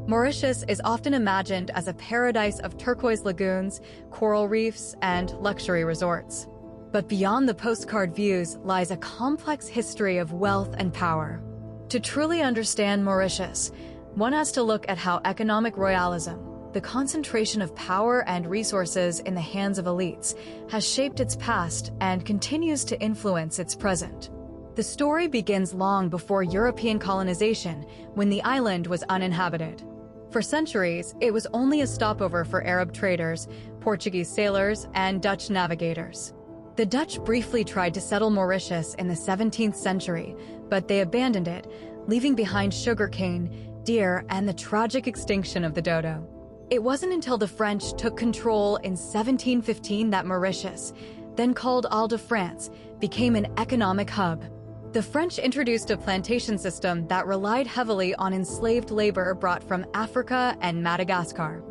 Mauritius is often imagined as a paradise of turquoise lagoons, coral reefs, and luxury resorts. But beyond the postcard views lies a complex history of wealth and power. To truly understand Mauritius, one has to look at how economic royalism, the concentration of power and resources in the hands of elites, has shaped its past and continues to influence its present. The story begins long before European colonization, when the island was uninhabited. For centuries, it was only a stopover for Arab traders, Portuguese sailors, and Dutch navigators. The Dutch briefly tried to settle Mauritius in the 17th century, but they abandoned it, leaving behind sugarcane, deer, and the tragic extinction of the dodo. It wasn't until the French took control in 1715 that Mauritius, then called Île-de-France, became an economic hub. The French introduced a plantation system that relied heavily on enslaved labor brought from Africa and Madagascar.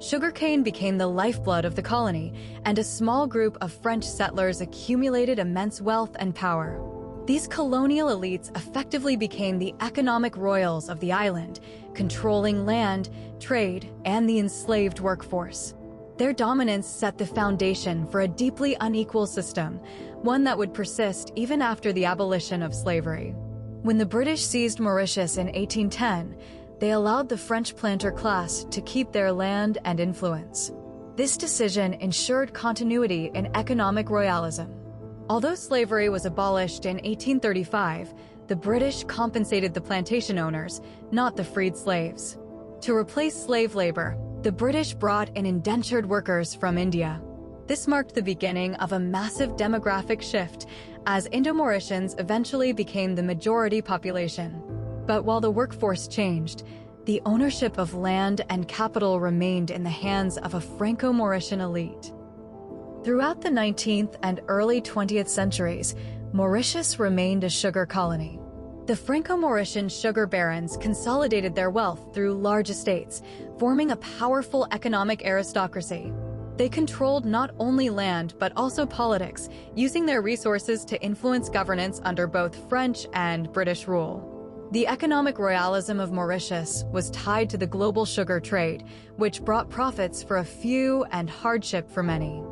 Sugarcane became the lifeblood of the colony, and a small group of French settlers accumulated immense wealth and power. These colonial elites effectively became the economic royals of the island, controlling land, trade, and the enslaved workforce. Their dominance set the foundation for a deeply unequal system, one that would persist even after the abolition of slavery. When the British seized Mauritius in 1810, they allowed the French planter class to keep their land and influence. This decision ensured continuity in economic royalism. Although slavery was abolished in 1835, the British compensated the plantation owners, not the freed slaves. To replace slave labor, the British brought in indentured workers from India. This marked the beginning of a massive demographic shift, as Indo-Mauritians eventually became the majority population. But while the workforce changed, the ownership of land and capital remained in the hands of a Franco-Mauritian elite. Throughout the 19th and early 20th centuries, Mauritius remained a sugar colony. The Franco-Mauritian sugar barons consolidated their wealth through large estates, forming a powerful economic aristocracy. They controlled not only land but also politics, using their resources to influence governance under both French and British rule. The economic royalism of Mauritius was tied to the global sugar trade, which brought profits for a few and hardship for many.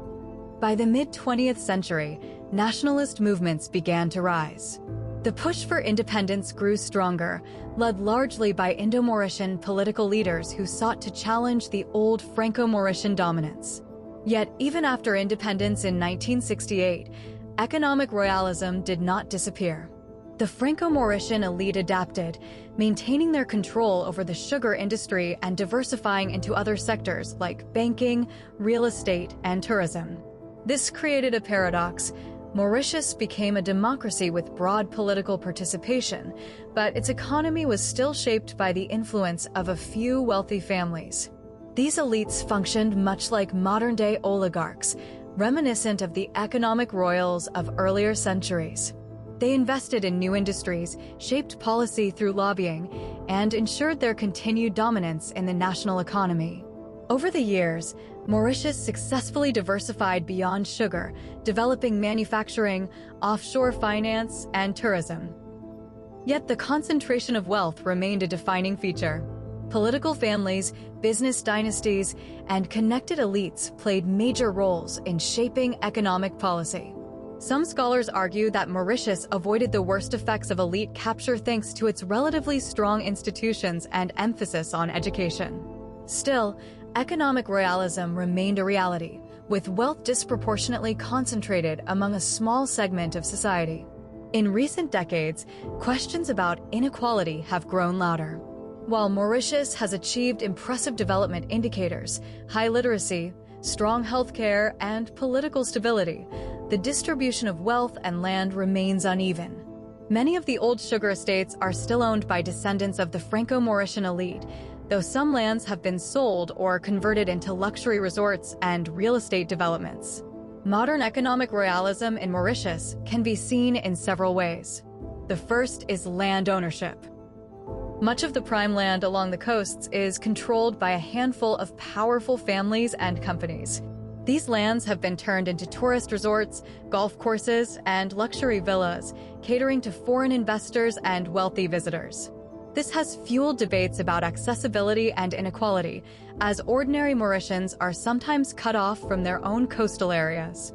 By the mid-20th century, nationalist movements began to rise. The push for independence grew stronger, led largely by Indo-Mauritian political leaders who sought to challenge the old Franco-Mauritian dominance. Yet, even after independence in 1968, economic royalism did not disappear. The Franco-Mauritian elite adapted, maintaining their control over the sugar industry and diversifying into other sectors like banking, real estate, and tourism. This created a paradox. Mauritius became a democracy with broad political participation, but its economy was still shaped by the influence of a few wealthy families. These elites functioned much like modern-day oligarchs, reminiscent of the economic royals of earlier centuries. They invested in new industries, shaped policy through lobbying, and ensured their continued dominance in the national economy. Over the years, Mauritius successfully diversified beyond sugar, developing manufacturing, offshore finance, and tourism. Yet the concentration of wealth remained a defining feature. Political families, business dynasties, and connected elites played major roles in shaping economic policy. Some scholars argue that Mauritius avoided the worst effects of elite capture thanks to its relatively strong institutions and emphasis on education. Still, economic royalism remained a reality, with wealth disproportionately concentrated among a small segment of society. In recent decades, questions about inequality have grown louder. While Mauritius has achieved impressive development indicators, high literacy, strong healthcare, and political stability, the distribution of wealth and land remains uneven. Many of the old sugar estates are still owned by descendants of the Franco-Mauritian elite, though some lands have been sold or converted into luxury resorts and real estate developments. Modern economic royalism in Mauritius can be seen in several ways. The first is land ownership. Much of the prime land along the coasts is controlled by a handful of powerful families and companies. These lands have been turned into tourist resorts, golf courses, and luxury villas, catering to foreign investors and wealthy visitors. This has fueled debates about accessibility and inequality, as ordinary Mauritians are sometimes cut off from their own coastal areas.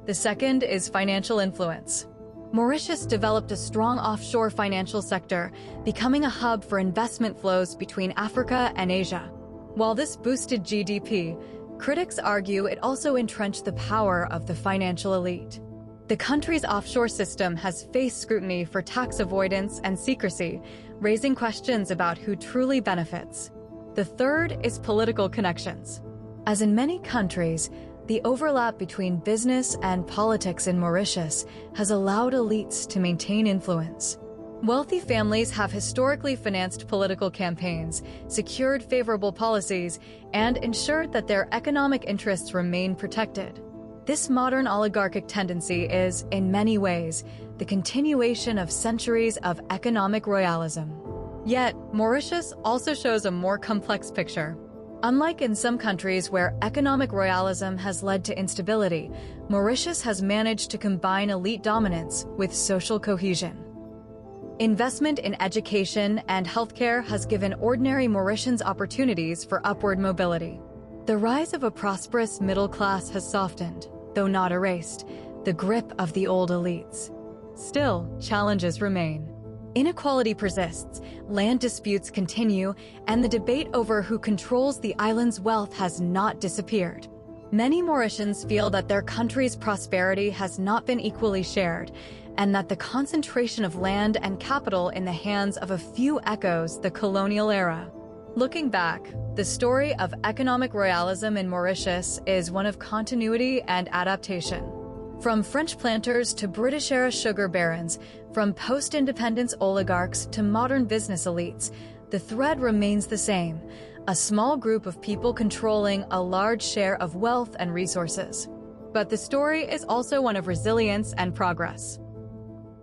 The second is financial influence. Mauritius developed a strong offshore financial sector, becoming a hub for investment flows between Africa and Asia. While this boosted GDP, critics argue it also entrenched the power of the financial elite. The country's offshore system has faced scrutiny for tax avoidance and secrecy, raising questions about who truly benefits. The third is political connections. As in many countries, the overlap between business and politics in Mauritius has allowed elites to maintain influence. Wealthy families have historically financed political campaigns, secured favorable policies, and ensured that their economic interests remain protected. This modern oligarchic tendency is, in many ways, the continuation of centuries of economic royalism. Yet, Mauritius also shows a more complex picture. Unlike in some countries where economic royalism has led to instability, Mauritius has managed to combine elite dominance with social cohesion. Investment in education and healthcare has given ordinary Mauritians opportunities for upward mobility. The rise of a prosperous middle class has softened, though not erased, the grip of the old elites. Still, challenges remain. Inequality persists, land disputes continue, and the debate over who controls the island's wealth has not disappeared. Many Mauritians feel that their country's prosperity has not been equally shared, and that the concentration of land and capital in the hands of a few echoes the colonial era. Looking back, the story of economic royalism in Mauritius is one of continuity and adaptation. From French planters to British-era sugar barons, from post-independence oligarchs to modern business elites, the thread remains the same: a small group of people controlling a large share of wealth and resources. But the story is also one of resilience and progress.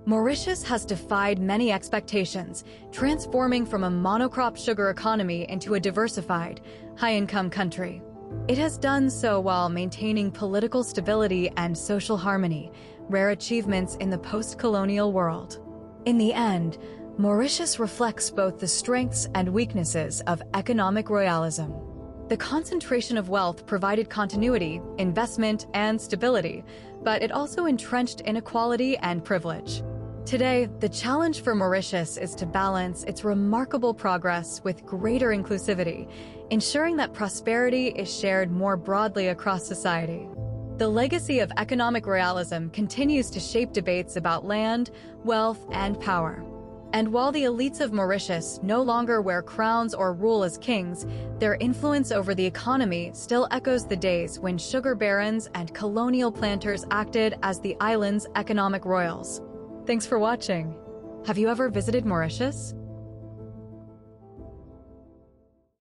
Mauritius has defied many expectations, transforming from a monocrop sugar economy into a diversified, high-income country. It has done so while maintaining political stability and social harmony, rare achievements in the post-colonial world. In the end, Mauritius reflects both the strengths and weaknesses of economic royalism. The concentration of wealth provided continuity, investment, and stability, but it also entrenched inequality and privilege. Today, the challenge for Mauritius is to balance its remarkable progress with greater inclusivity, ensuring that prosperity is shared more broadly across society. The legacy of economic royalism continues to shape debates about land, wealth, and power. And while the elites of Mauritius no longer wear crowns or rule as kings, their influence over the economy still echoes the days when sugar barons and colonial planters acted as the island's economic royals. Thanks for watching. Have you ever visited Mauritius?